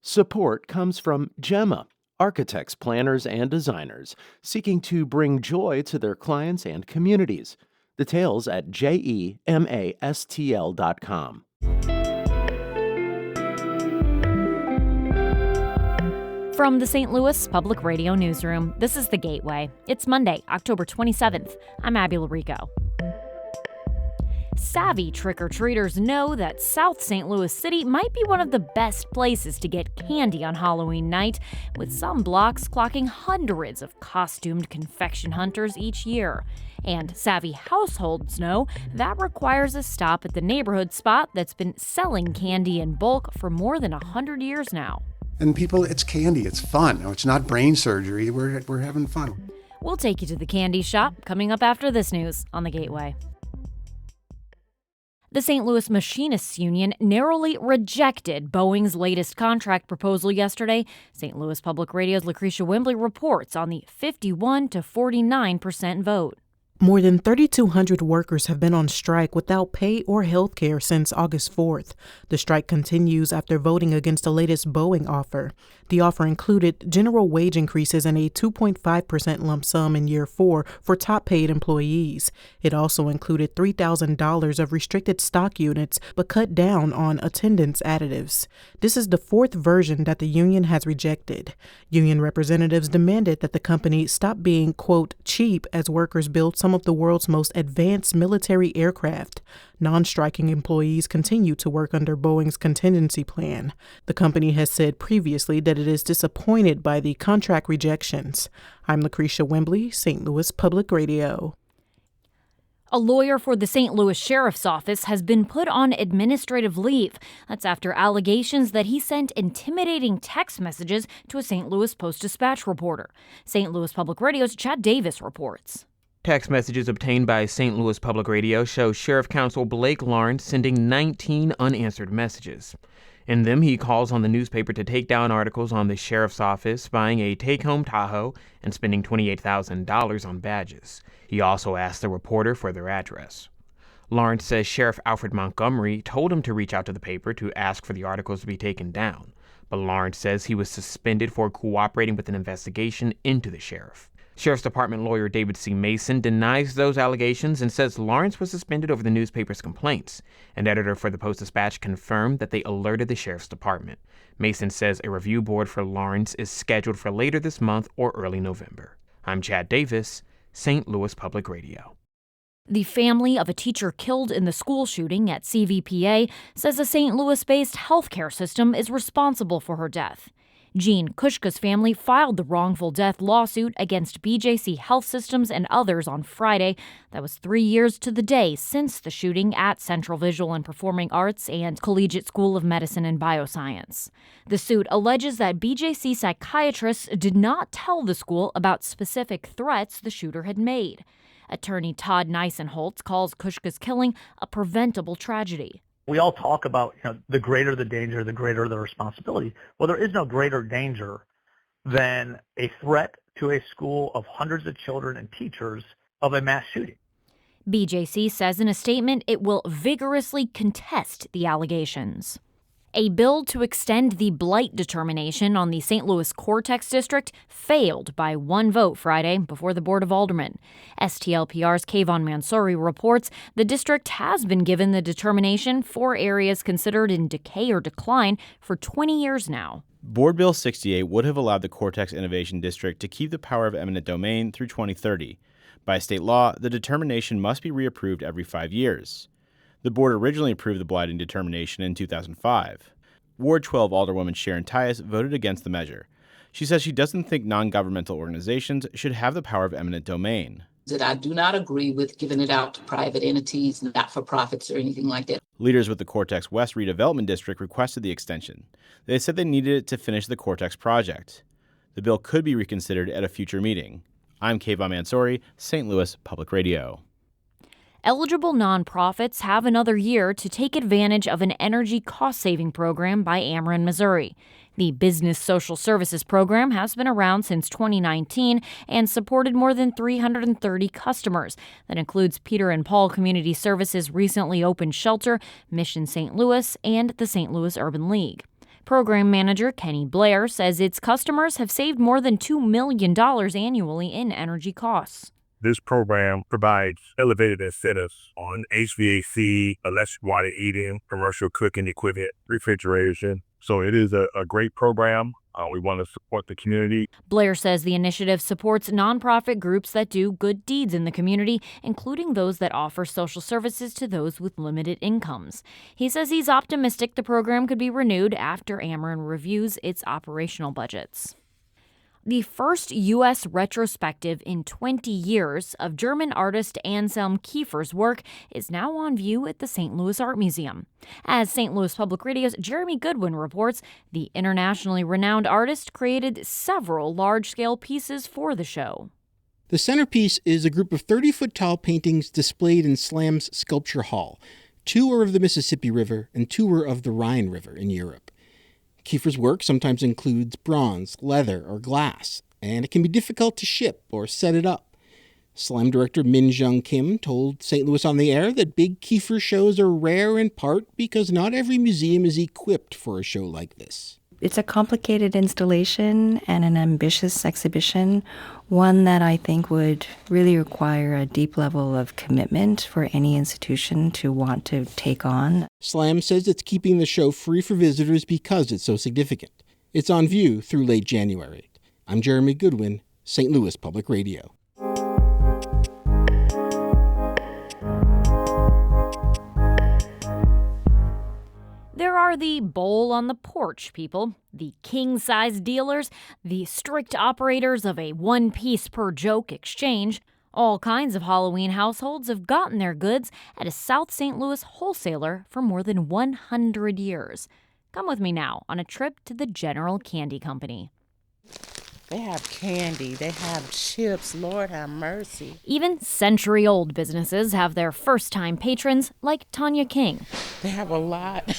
Support comes from Gemma, architects, planners, and designers seeking to bring joy to their clients and communities. Details at gemastl.com. From the St. Louis Public Radio Newsroom, this is The Gateway. It's Monday, October 27th. I'm Abby Larico. Savvy trick-or-treaters know that South St. Louis City might be one of the best places to get candy on Halloween night, with some blocks clocking hundreds of costumed confection hunters each year. And savvy households know that requires a stop at the neighborhood spot that's been selling candy in bulk for more than 100 years now. And people, it's candy, it's fun. No, it's not brain surgery, we're having fun. We'll take you to the candy shop coming up after this news on The Gateway. The St. Louis Machinists Union narrowly rejected Boeing's latest contract proposal yesterday. St. Louis Public Radio's Lucretia Wembley reports on the 51 to 49% vote. More than 3,200 workers have been on strike without pay or health care since August 4th. The strike continues after voting against the latest Boeing offer. The offer included general wage increases and a 2.5% lump sum in year 4 for top-paid employees. It also included $3,000 of restricted stock units, but cut down on attendance additives. This is the fourth version that the union has rejected. Union representatives demanded that the company stop being, quote, cheap as workers build some of the world's most advanced military aircraft. Non-striking employees continue to work under Boeing's contingency plan. The company has said previously that it is disappointed by the contract rejections. I'm Lucretia Wembley, St. Louis Public Radio. A lawyer for the St. Louis Sheriff's Office has been put on administrative leave. That's after allegations that he sent intimidating text messages to a St. Louis Post-Dispatch reporter. St. Louis Public Radio's Chad Davis reports. Text messages obtained by St. Louis Public Radio show Sheriff Counsel Blake Lawrence sending 19 unanswered messages. In them, he calls on the newspaper to take down articles on the sheriff's office buying a take-home Tahoe and spending $28,000 on badges. He also asked the reporter for their address. Lawrence says Sheriff Alfred Montgomery told him to reach out to the paper to ask for the articles to be taken down, but Lawrence says he was suspended for cooperating with an investigation into the sheriff. Sheriff's Department lawyer David C. Mason denies those allegations and says Lawrence was suspended over the newspaper's complaints. An editor for the Post-Dispatch confirmed that they alerted the Sheriff's Department. Mason says a review board for Lawrence is scheduled for later this month or early November. I'm Chad Davis, St. Louis Public Radio. The family of a teacher killed in the school shooting at CVPA says a St. Louis-based healthcare system is responsible for her death. Jean Kushka's family filed the wrongful death lawsuit against BJC Health Systems and others on Friday. That was 3 years to the day since the shooting at Central Visual and Performing Arts and Collegiate School of Medicine and Bioscience. The suit alleges that BJC psychiatrists did not tell the school about specific threats the shooter had made. Attorney Todd Nisenholtz calls Kushka's killing a preventable tragedy. We all talk about, the greater the danger, the greater the responsibility. Well, there is no greater danger than a threat to a school of hundreds of children and teachers of a mass shooting. BJC says in a statement it will vigorously contest the allegations. A bill to extend the blight determination on the St. Louis Cortex District failed by one vote Friday before the Board of Aldermen. STL-PR's Kayvon Mansouri reports the district has been given the determination for areas considered in decay or decline for 20 years now. Board Bill 68 would have allowed the Cortex Innovation District to keep the power of eminent domain through 2030. By state law, the determination must be reapproved every 5 years. The board originally approved the blighting determination in 2005. Ward 12 Alderwoman Sharon Tyus voted against the measure. She says she doesn't think non-governmental organizations should have the power of eminent domain. That I do not agree with giving it out to private entities, not-for-profits or anything like that. Leaders with the Cortex West Redevelopment District requested the extension. They said they needed it to finish the Cortex project. The bill could be reconsidered at a future meeting. I'm Kayvon Mansouri, St. Louis Public Radio. Eligible nonprofits have another year to take advantage of an energy cost-saving program by Ameren, Missouri. The Business Social Services Program has been around since 2019 and supported more than 330 customers. That includes Peter and Paul Community Services' recently opened shelter, Mission St. Louis, and the St. Louis Urban League. Program manager Kenny Blair says its customers have saved more than $2 million annually in energy costs. This program provides elevated incentives on HVAC, electric water heating, commercial cooking equipment, refrigeration. So it is a great program. We want to support the community. Blair says the initiative supports nonprofit groups that do good deeds in the community, including those that offer social services to those with limited incomes. He says he's optimistic the program could be renewed after Ameren reviews its operational budgets. The first U.S. retrospective in 20 years of German artist Anselm Kiefer's work is now on view at the St. Louis Art Museum. As St. Louis Public Radio's Jeremy Goodwin reports, the internationally renowned artist created several large-scale pieces for the show. The centerpiece is a group of 30-foot-tall paintings displayed in Slam's Sculpture Hall. 2 are of the Mississippi River and 2 are of the Rhine River in Europe. Kiefer's work sometimes includes bronze, leather, or glass, and it can be difficult to ship or set it up. Slam director Min Jung Kim told St. Louis on the Air that big Kiefer shows are rare in part because not every museum is equipped for a show like this. It's a complicated installation and an ambitious exhibition, one that I think would really require a deep level of commitment for any institution to want to take on. Slam says it's keeping the show free for visitors because it's so significant. It's on view through late January. I'm Jeremy Goodwin, St. Louis Public Radio. There are the bowl on the porch people, the king-size dealers, the strict operators of a one-piece-per-joke exchange. All kinds of Halloween households have gotten their goods at a South St. Louis wholesaler for more than 100 years. Come with me now on a trip to the General Candy Company. They have candy. They have chips. Lord have mercy. Even century-old businesses have their first-time patrons, like Tanya King. They have a lot.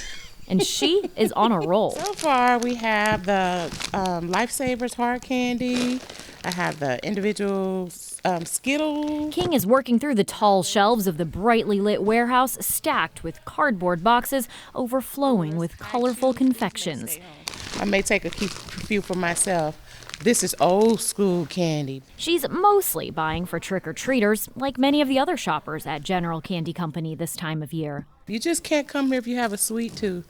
And she is on a roll. So far, we have the Lifesavers hard candy. I have the individual Skittles. King is working through the tall shelves of the brightly lit warehouse, stacked with cardboard boxes overflowing with colorful confections. I may take a few for myself. This is old school candy. She's mostly buying for trick-or-treaters, like many of the other shoppers at General Candy Company this time of year. You just can't come here if you have a sweet tooth.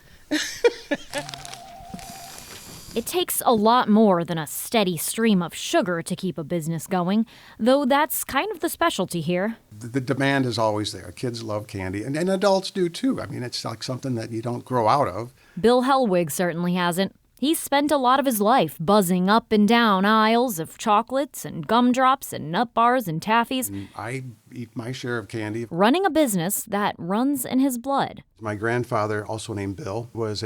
It takes a lot more than a steady stream of sugar to keep a business going, though that's kind of the specialty here. The demand is always there. Kids love candy, and adults do too. I mean, it's like something that you don't grow out of. Bill Hellwig certainly hasn't. He's spent a lot of his life buzzing up and down aisles of chocolates and gumdrops and nut bars and taffies. And I eat my share of candy. Running a business that runs in his blood. My grandfather, also named Bill, was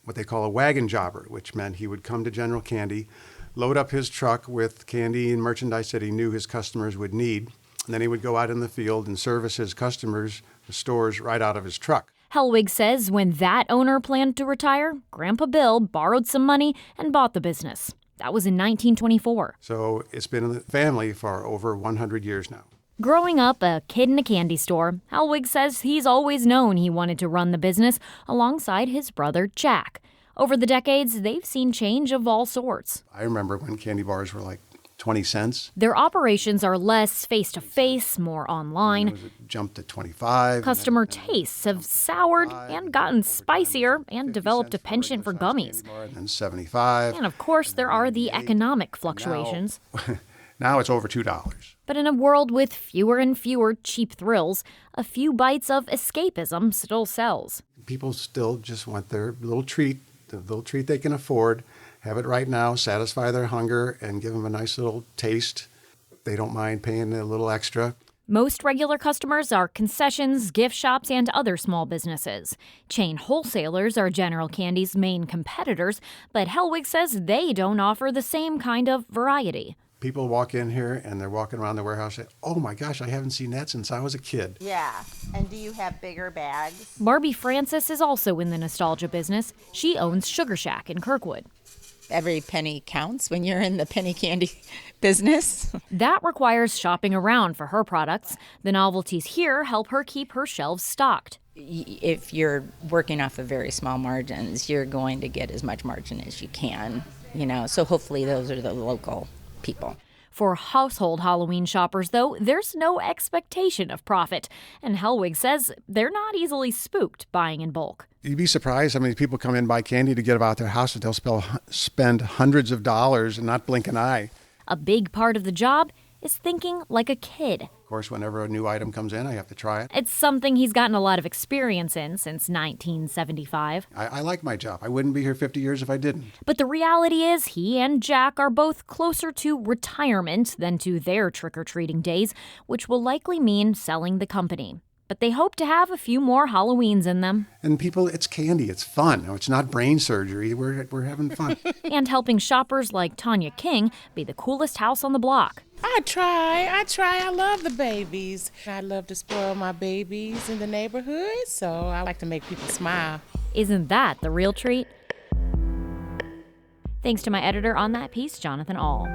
what they call a wagon jobber, which meant he would come to General Candy, load up his truck with candy and merchandise that he knew his customers would need, and then he would go out in the field and service his customers, the stores, right out of his truck. Hellwig says when that owner planned to retire, Grandpa Bill borrowed some money and bought the business. That was in 1924. So it's been in the family for over 100 years now. Growing up a kid in a candy store, Hellwig says he's always known he wanted to run the business alongside his brother Jack. Over the decades, they've seen change of all sorts. I remember when candy bars were like 20 cents. Their operations are less face-to-face, more online. It jumped to 25. Customer tastes have soured and gotten spicier and developed a penchant for gummies. And 75. And of course, there are the economic fluctuations. Now it's over $2. But in a world with fewer and fewer cheap thrills, a few bites of escapism still sells. People still just want their little treat, the little treat they can afford. Have it right now, satisfy their hunger, and give them a nice little taste. They don't mind paying a little extra. Most regular customers are concessions, gift shops, and other small businesses. Chain wholesalers are General Candy's main competitors, but Hellwig says they don't offer the same kind of variety. People walk in here and they're walking around the warehouse and say, oh my gosh, I haven't seen that since I was a kid. Yeah. And do you have bigger bags? Barbie Francis is also in the nostalgia business. She owns Sugar Shack in Kirkwood. Every penny counts when you're in the penny candy business. That requires shopping around for her products. The novelties here help her keep her shelves stocked. If you're working off of very small margins, you're going to get as much margin as you can, so hopefully those are the local people. For household Halloween shoppers, though, there's no expectation of profit. And Hellwig says they're not easily spooked buying in bulk. You'd be surprised how many people come in and buy candy to get about their house, and they'll spend hundreds of dollars and not blink an eye. A big part of the job is thinking like a kid. Of course, whenever a new item comes in, I have to try it. It's something he's gotten a lot of experience in since 1975. I like my job. I wouldn't be here 50 years if I didn't. But the reality is he and Jack are both closer to retirement than to their trick-or-treating days, which will likely mean selling the company. But they hope to have a few more Halloweens in them. And people, it's candy. It's fun. No, it's not brain surgery. We're having fun. And helping shoppers like Tanya King be the coolest house on the block. I try. I love the babies. I love to spoil my babies in the neighborhood, so I like to make people smile. Isn't that the real treat? Thanks to my editor on that piece, Jonathan Aul.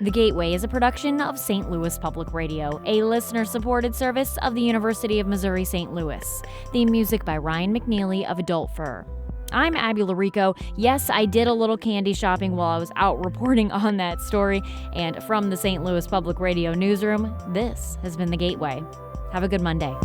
The Gateway is a production of St. Louis Public Radio, a listener-supported service of the University of Missouri St. Louis. Theme music by Ryan McNeely of Adult Fur. I'm Abby Larico. Yes, I did a little candy shopping while I was out reporting on that story. And from the St. Louis Public Radio newsroom, this has been The Gateway. Have a good Monday.